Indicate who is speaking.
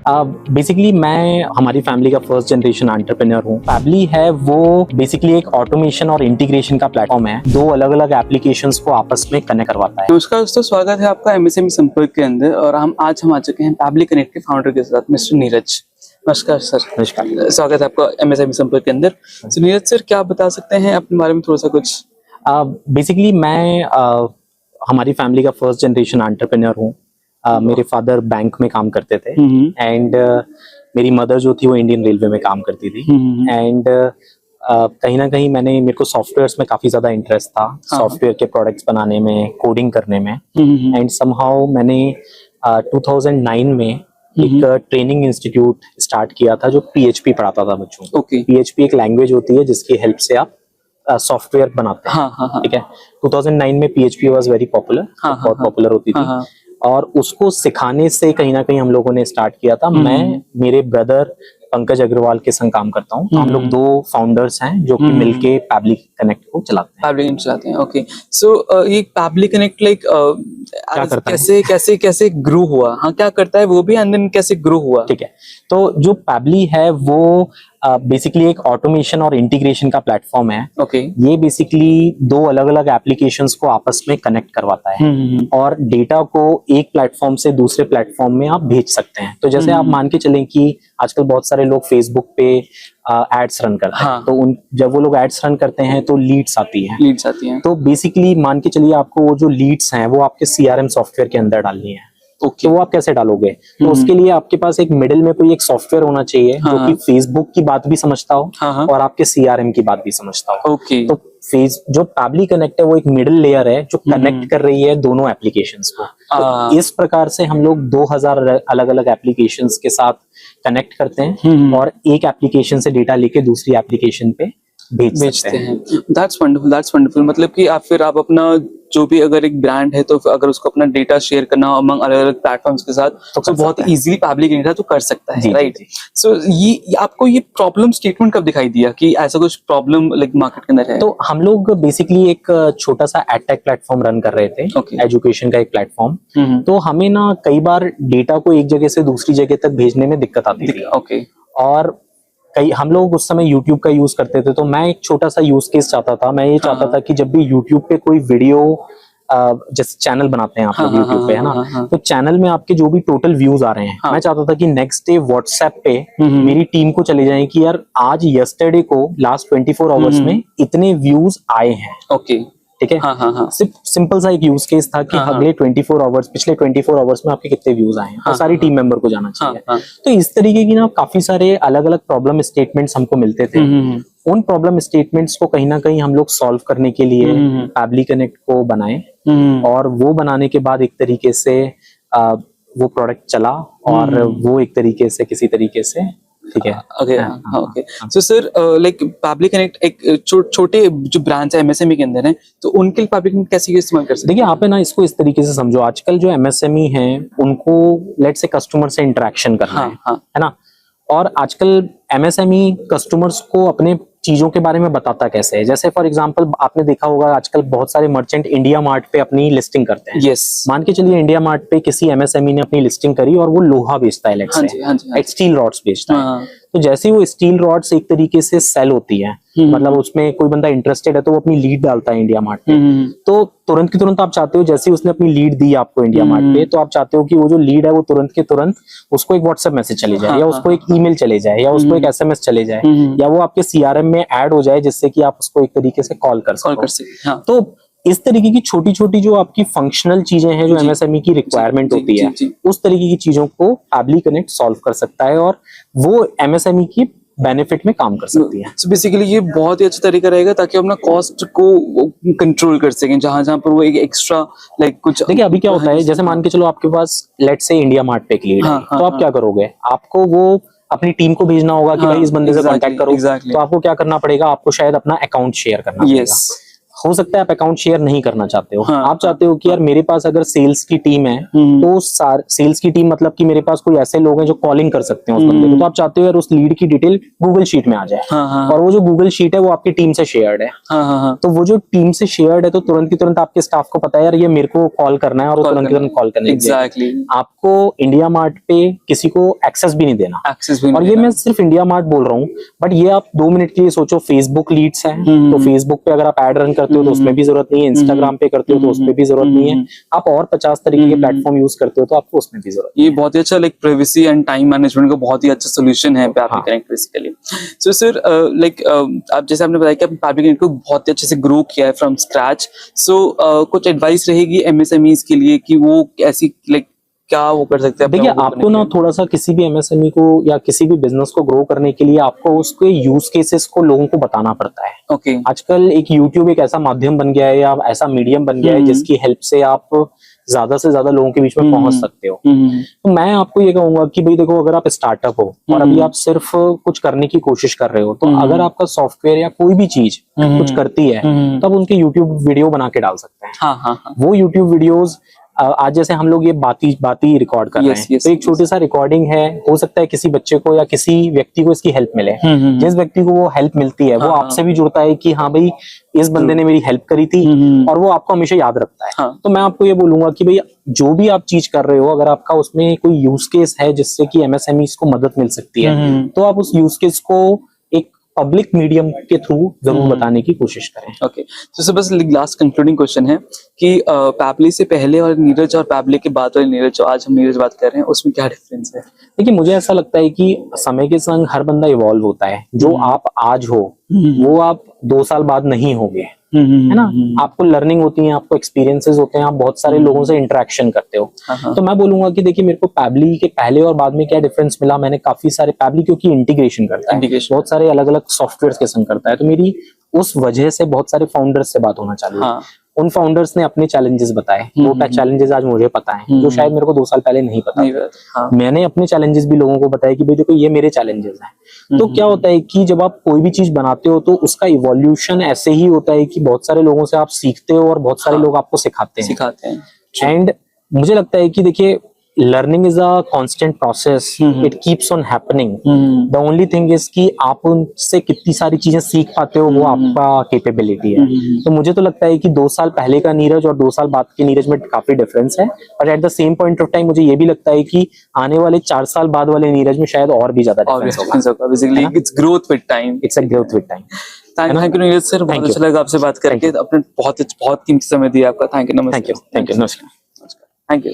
Speaker 1: Basically मैं हमारी family का फर्स्ट जनरेशन एंटरप्रेन्योर हूँ। फैबली है वो बेसिकली एक ऑटोमेशन और इंटीग्रेशन का प्लेटफॉर्म है, दो अलग अलग एप्लीकेशंस को आपस में कनेक्ट करवाता है।
Speaker 2: नमस्कार दोस्तों, स्वागत है आपका एमएसएमई संपर्क के अंदर। और हम आज आ चुके हैं फैबली कनेक्ट के फाउंडर के साथ, मिस्टर नीरज। नमस्कार सर।
Speaker 1: नमस्कार,
Speaker 2: स्वागत है आपका एमएसएमई संपर्क के अंदर। तो नीरज सर, क्या आप बता सकते हैं अपने बारे में थोड़ा सा कुछ?
Speaker 1: बेसिकली मैं हमारी फैमिली का फर्स्ट जनरेशन एंटरप्रेन्योर हूँ। मेरे फादर बैंक में काम करते थे एंड मेरी मदर जो थी वो इंडियन रेलवे में काम करती थी। एंड कहीं ना कहीं मेरे को सॉफ्टवेयर्स में काफी ज्यादा इंटरेस्ट था, सॉफ्टवेयर के प्रोडक्ट्स बनाने में, कोडिंग करने में। एंड समहाउ मैंने 2009 में एक ट्रेनिंग इंस्टीट्यूट स्टार्ट किया था जो PHP पढ़ाता था बच्चों को। PHP एक लैंग्वेज होती है जिसकी हेल्प से आप सॉफ्टवेयर बनाते हैं। ठीक है, 2009 में PHP वाज वेरी पॉपुलर, बहुत पॉपुलर होती थी। और उसको सिखाने से कहीं ना कहीं हम लोगों ने स्टार्ट किया था। मैं मेरे ब्रदर पंकज अग्रवाल के संग काम करता हूँ। हम लोग दो फाउंडर्स हैं जो कि मिलके फैबली कनेक्ट को चलाते हैं।
Speaker 2: फैबली कनेक्ट चलाते हैं, ओके। सो ये फैबली कनेक्ट लाइक कैसे ग्रो हुआ? हाँ, क्या करता है वो भी, एंड देन कैसे ग्रो हुआ?
Speaker 1: ठीक है, तो जो फैबली है वो बेसिकली एक ऑटोमेशन और इंटीग्रेशन का प्लेटफॉर्म है। ये बेसिकली दो अलग अलग एप्लीकेशंस को आपस में कनेक्ट करवाता है और डेटा को एक प्लेटफॉर्म से दूसरे प्लेटफॉर्म में आप भेज सकते हैं। तो जैसे आप मान के चलें कि आजकल बहुत सारे लोग फेसबुक पे एड्स रन करते हैं, तो जब वो लोग एड्स रन करते हैं तो लीड्स आती हैं। तो बेसिकली मान के चलिए आपको वो जो लीड्स हैं वो आपके CRM सॉफ्टवेयर के अंदर डालनी है। तो वो आप कैसे डालोगे? तो उसके लिए आपके पास एक मिडिल में कोई एक सॉफ्टवेयर होना चाहिए जो कि फेसबुक की बात भी समझता हो और आपके CRM की बात भी समझता हो। तो जो फैबली कनेक्ट है वो एक मिडिल लेयर है जो कनेक्ट कर रही है दोनों एप्लीकेशंस को। तो इस प्रकार से हम लोग 2000 अलग अलग एप्लीकेशंस के साथ कनेक्ट करते हैं और एक एप्लीकेशन से डेटा लेके दूसरी एप्लीकेशन पे बेचते हैं।
Speaker 2: That's wonderful, that's wonderful। मतलब कि आप अपना जो भी अगर एक ब्रांड है तो अगर उसको अपना डेटा शेयर करना अमंग अलग अलग प्लेटफॉर्म्स के साथ तो बहुत इजीली पब्लिक डेटा तो कर सकता है, राइट? सो ये आपको ये प्रॉब्लम स्टेटमेंट कब दिखाई दिया कि ऐसा कुछ प्रॉब्लम लाइक मार्केट के अंदर है?
Speaker 1: तो हम लोग बेसिकली एक छोटा सा एडटेक प्लेटफॉर्म रन कर रहे थे, एजुकेशन का एक प्लेटफॉर्म। तो हमें ना कई बार डेटा को एक जगह से दूसरी जगह तक भेजने में दिक्कत आती थी। और हम लोग उस समय YouTube का यूज करते थे। तो मैं एक छोटा सा यूज केस चाहता था। मैं ये चाहता था कि जब भी YouTube पे कोई वीडियो, जैसे चैनल बनाते हैं आप लोग YouTube पे, है ना, तो चैनल में आपके जो भी टोटल व्यूज आ रहे हैं, मैं चाहता था कि नेक्स्ट डे WhatsApp पे मेरी टीम को चले जाए कि यार आज यस्टरडे को लास्ट 24 आवर्स में इतने व्यूज आए हैं। ठीक है, सिर्फ सिंपल सा एक यूज केस था कि अगले 24 आवर्स, पिछले 24 आवर्स में आपके कितने व्यूज आए हैं, तो सारी टीम मेंबर को जाना चाहिए। तो इस तरीके की ना काफी सारे अलग अलग प्रॉब्लम स्टेटमेंट्स हमको मिलते थे। उन प्रॉब्लम स्टेटमेंट्स को कहीं ना कहीं हम लोग सॉल्व करने के लिए फैबली कनेक्ट को बनाए और वो बनाने के बाद एक तरीके से वो प्रोडक्ट चला और वो एक तरीके से किसी तरीके से ठीक है।
Speaker 2: Okay. So sir, like public connect एक छोटे जो ब्रांच है MSME के अंदर है, तो उनके लिए फैबली कनेक्ट कैसे इस्तेमाल कर सकते हैं?
Speaker 1: देखिए, आप है ना इसको इस तरीके से समझो, आजकल जो MSME हैं उनको लेट्स से कस्टमर से इंटरेक्शन करना है ना। और आजकल MSME कस्टमर्स को अपने चीजों के बारे में बताता कैसे है? जैसे फॉर एग्जांपल आपने देखा होगा आजकल बहुत सारे मर्चेंट इंडिया मार्ट पे अपनी लिस्टिंग करते हैं। मान के चलिए इंडिया मार्ट पे किसी MSME ने अपनी लिस्टिंग करी और वो लोहा बेचता है, लेट्स से स्टील रॉड्स बेचता है। तो जैसे ही वो स्टील रॉड्स एक तरीके से सेल होती है, मतलब उसमें कोई बंदा इंटरेस्टेड है तो वो अपनी लीड डालता है इंडिया मार्ट पे। तो तुरंत की तुरंत आप चाहते हो, जैसे ही उसने अपनी लीड दी आपको इंडिया मार्ट पे, तो आप चाहते हो कि वो जो लीड है वो तुरंत के तुरंत उसको एक व्हाट्सएप मैसेज चले जाए, या उसको एक ईमेल चले जाए, या उसको एक SMS चले जाए, या वो आपके CRM में ऐड हो जाए जिससे कि आप उसको एक तरीके से कॉल कर सको। तो इस तरीके की छोटी छोटी जो आपकी फंक्शनल चीजें हैं जो MSME की रिक्वायरमेंट होती है, उस तरीके की चीजों को फैबली कनेक्ट सॉल्व कर सकता है और वो MSME की बेनिफिट में काम कर सकती है।
Speaker 2: So बेसिकली ये बहुत ही अच्छा तरीका रहेगा ताकि अपना कॉस्ट को कंट्रोल कर सकें, जहां पर वो एक एक्स्ट्रा लाइक कुछ।
Speaker 1: देखिए, अभी क्या होता है, जैसे मान के चलो आपके पास लेट्स से इंडिया मार्ट पे एक लीड है, तो आप क्या करोगे? आपको वो अपनी टीम को भेजना होगा कि भाई इस बंदे से कांटेक्ट करो। तो आपको क्या करना पड़ेगा? आपको शायद अपना अकाउंट शेयर करना पड़ेगा। हो सकता है आप अकाउंट शेयर नहीं करना चाहते हो,
Speaker 2: हाँ,
Speaker 1: आप चाहते हो कि यार मेरे पास अगर सेल्स की टीम है तो सेल्स की टीम मतलब कि मेरे पास कोई ऐसे लोग हैं जो कॉलिंग कर सकते हैं उस बंदे को, तो आप चाहते हो यार उस लीड की डिटेल गूगल शीट में आ जाए, और वो जो गूगल शीट है वो आपकी टीम से शेयर्ड है, तो वो जो टीम से शेयर्ड है तो तुरंत की तुरंत आपके स्टाफ को पता है यार ये मेरे को कॉल करना है, और वो तुरंत की तुरंत कॉल करने
Speaker 2: एग्जैक्टली।
Speaker 1: आपको इंडिया मार्ट पे किसी को एक्सेस भी नहीं देना, और ये मैं सिर्फ इंडिया मार्ट बोल रहा हूँ, बट ये आप 2 मिनट के लिए सोचो, फेसबुक लीड्स है तो फेसबुक पे अगर आप एड रन करते हो तो उसमें भी जरूरत नहीं है, इंस्टाग्राम पे करते हो तो उसमें भी जरूरत नहीं है, आप और 50 तरीके के प्लेटफॉर्म यूज करते हो तो आपको उसमें भी जरूरत।
Speaker 2: ये बहुत ही अच्छा like privacy and time management का बहुत ही अच्छा सोल्यूशन है public connect basically. So sir like आप जैसे आपने बताया कि आपने पैब्लिक कनेक्ट को बहुत ही अच्छे से ग्रो किया है फ्रॉम स्क्रैच, सो कुछ एडवाइस रहेगी एमएसएमईज के लिए कि वो ऐसी लाइक क्या वो कर सकते हैं?
Speaker 1: देखिए आपको ना थोड़ा सा किसी भी एमएसएमई को या किसी भी बिजनेस को ग्रो करने के लिए आपको उसके यूज केसेस को लोगों को बताना पड़ता है।
Speaker 2: ओके।
Speaker 1: आजकल एक यूट्यूब एक ऐसा माध्यम बन गया है या ऐसा मीडियम बन गया है जिसकी हेल्प से आप ज्यादा से ज्यादा लोगों के बीच में पहुंच सकते हो। तो मैं आपको ये कहूंगा कि भाई देखो, अगर आप स्टार्टअप हो और अभी आप सिर्फ कुछ करने की कोशिश कर रहे हो, तो अगर आपका सॉफ्टवेयर या कोई भी चीज कुछ करती है तो आप उनके यूट्यूब वीडियो बना के डाल सकते हैं।
Speaker 2: हाँ।
Speaker 1: वो यूट्यूब वीडियोस आज जैसे हम लोग ये बाती रिकॉर्ड कर रहे हैं, तो एक छोटी सा रिकॉर्डिंग है, हो सकता है किसी बच्चे को या किसी व्यक्ति को इसकी हेल्प मिले, जिस व्यक्ति को वो हेल्प मिलती है वो आपसे भी जुड़ता है कि हाँ भाई इस बंदे ने मेरी हेल्प करी थी, और वो आपको हमेशा याद रखता है। तो मैं आपको ये बोलूंगा कि भाई जो भी आप चीज कर रहे हो, अगर आपका उसमें कोई यूज केस है जिससे कि एमएसएमईज को मदद मिल सकती है, तो आप उस यूज केस को एक पब्लिक मीडियम के थ्रू जरूर बताने की कोशिश करें।
Speaker 2: ओके, तो सर बस लास्ट कंक्लूडिंग क्वेश्चन है कि पैबली से पहले और नीरज और पैबली के बाद वाले नीरज, जो आज हम नीरज बात कर रहे हैं, उसमें क्या डिफरेंस है?
Speaker 1: देखिए मुझे ऐसा लगता है कि समय के संग हर बंदा इवॉल्व होता है। जो आप आज हो वो आप 2 साल बाद नहीं होगे, है ना। आपको लर्निंग होती है, आपको एक्सपीरियंसेस होते हैं, आप बहुत सारे लोगों से इंटरेक्शन करते हो। तो मैं बोलूंगा कि देखिए मेरे को पैबली के पहले और बाद में क्या डिफरेंस मिला, मैंने काफी सारे पैबली क्योंकि इंटीग्रेशन करता है, बहुत सारे अलग अलग सॉफ्टवेयर के संग करता है, तो मेरी उस वजह से बहुत सारे फाउंडर्स से बात होना चालू हुई। उन फाउंडर्स ने अपने चैलेंजेस बताए, वो चैलेंजेस आज मुझे पता है जो शायद मेरे को 2 साल पहले नहीं पता था। मैंने अपने चैलेंजेस भी लोगों को बताया कि भाई देखो ये मेरे चैलेंजेस हैं। तो क्या होता है कि जब आप कोई भी चीज बनाते हो तो उसका इवोल्यूशन ऐसे ही होता है कि बहुत सारे लोगों से आप सीखते हो और बहुत सारे लोग आपको सिखाते हैं। एंड मुझे लगता है कि देखिए learning is a constant process, it keeps on happening. The only thing is कि आप उनसे कितनी सारी चीजें सीख पाते हो, वो आपका कैपेबिलिटी है। तो मुझे तो लगता है कि 2 साल पहले का नीरज और 2 साल बाद के नीरज में काफी डिफरेंस है, but at the same point of time मुझे ये भी लगता है कि आने वाले 4 साल बाद वाले नीरज में शायद और भी ज्यादा डिफरेंस होगा।
Speaker 2: Basically it's growth with time.
Speaker 1: It's a growth with time.
Speaker 2: Thank you Neeraj sir, बहुत अच्छा लगा आपसे बात करके, अपने बहुत कीमती समय दिया आपका। थैंक यू, नमस्ते।
Speaker 1: थैंक यू, नमस्कार।
Speaker 2: Thank you.